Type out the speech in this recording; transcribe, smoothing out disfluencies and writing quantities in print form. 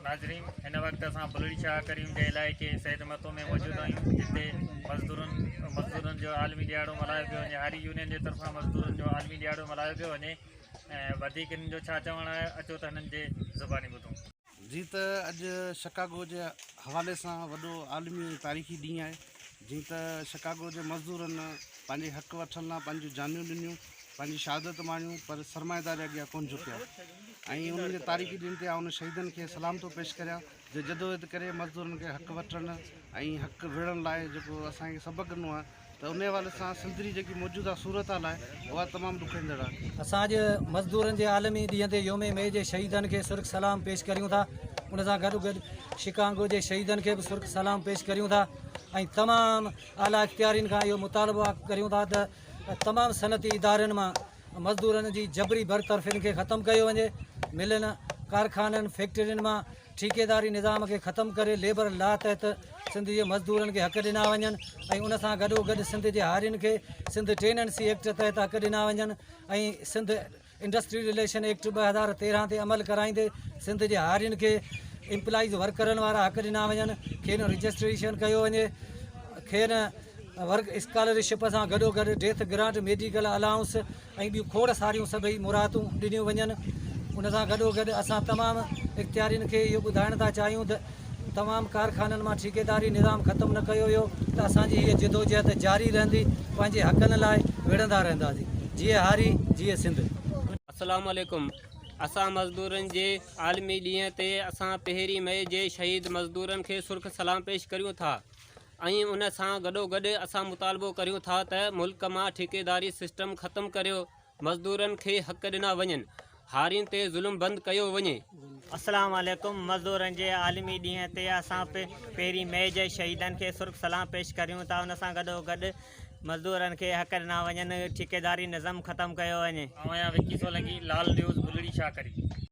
नाज़रीन, हिन वक्त असां बुलड़ी शाह करीम के इलाइक़े सैद मतो में मौजूद आहियूं, जिते मज़दूरनि जो आलमी ॾियारो मल्हायो पियो वञे। हारी यूनियन जे तरफ़ां मज़दूरनि जो आलमी ॾियारो मल्हायो पियो वञे। वधीक हिननि जो छा चवणु आहे, अचो त हिननि जे ज़ुबानी ॿुधूं। जी त अॼु शिकागो जे हवाले सां वॾो आलमी तारीख़ी ॾींहुं आहे। जीअं त शिकागो जे मज़दूरनि पंहिंजे हक़ वठण लाइ पंहिंजूं जानियूं ॾिनियूं, पंहिंजी शहादत माणियूं, पर सरमाएदारी अॻियां कोन झुकिया। ऐं उन्हनि जे तारीख़ी ॾींहं ते उन शहीदनि खे सलाम थो पेश करियां, जो जदोजहद करे मज़दूरनि खे हक़ वठण ऐं हक़ विढ़ण लाइ जेको असांखे सबक़ु ॾिनो आहे, त उन हवाले सां सिंध जी जेकी मौजूदा सूरत हाल आहे उहा तमामु ॾुखंदड़ आहे। असां अॼु मज़दूरनि जे आलमी ॾींहं ते योम मई जे शहीदनि खे सुर्ख सलाम पेश करियूं था। उन सां गॾु गॾु शिकागो जे शहीदनि खे बि सुर्ख सलाम पेश करियूं था। ऐं तमामु आला इख़्तियारीन खां इहो मुतालबो करियूं था त तमामु सनती इदारनि मां मज़दूरनि जी जबरी बरतरफ़ियुनि खे ख़तमु कयो वञे। मिलनि, कारखाननि, फैक्ट्रियुनि मां ठेकेदारी निज़ाम खे ख़तमु करे लेबर ला तहत सिंध जे मज़दूरनि खे हक़ ॾिना वञनि। ऐं उन सां गॾोगॾु सिंध जे हारियुनि खे सिंध टेनेंसी एक्ट तहत हक़ ॾिना वञनि। ऐं सिंध इंडस्ट्री रिलेशन एक्ट 2013 ते अमल कराईंदे सिंध जे हारियुनि खे एम्प्लॉइज़ वर्करनि वारा हक़ ॾिना वञनि। खेनि रजिस्ट्रेशन कयो वञे, खेनि वर्क स्कॉलरशिप सां गॾोगॾु डेथ ग्रांट, मेडिकल अलाउंस ऐं ॿियूं खोड़ सारियूं सभई मुरादूं ॾिनियूं वञनि। उन सां गॾोगॾु असां तमामु इख़्तियारीन खे इहो ॿुधाइण था चाहियूं त तमामु कारखाननि मां ठेकेदारी निज़ाम ख़तमु न कयो वियो त असांजी हीअ जिदोजहद जारी रहंदी, पंहिंजे हक़नि लाइ विढ़ंदा रहंदासीं। जीअं हारी, जीअं सिंध। अस्सलाम वालेकुम। असां मज़दूरनि जे आलमी ॾींहं ते असां 1 मई जे शहीद मज़दूरनि खे सुर्ख सलाम पेश करियूं था। ऐं उन सां गॾोगॾु असां मुतालबो करियूं था त मुल्क मां ठेकेदारी सिस्टम ख़तमु करियो, मज़दूरनि खे हक़ ॾिना वञनि, हारियुनि ते ज़ुल्म बंदि कयो वञे। अस्सलाम वालेकुम। मज़दूरनि जे आलमी ॾींहं ते असां 1 मई जे शहीदनि खे सुर्ख सलाम पेश करियूं था। उन सां गॾोगॾु मज़दूरनि खे हक़ ॾिना वञनि, ठेकेदारी निज़ाम ख़तमु कयो वञे। आहियां विक्की सोलंकी, लाल न्यूज़, बुलड़ी शाह करीम।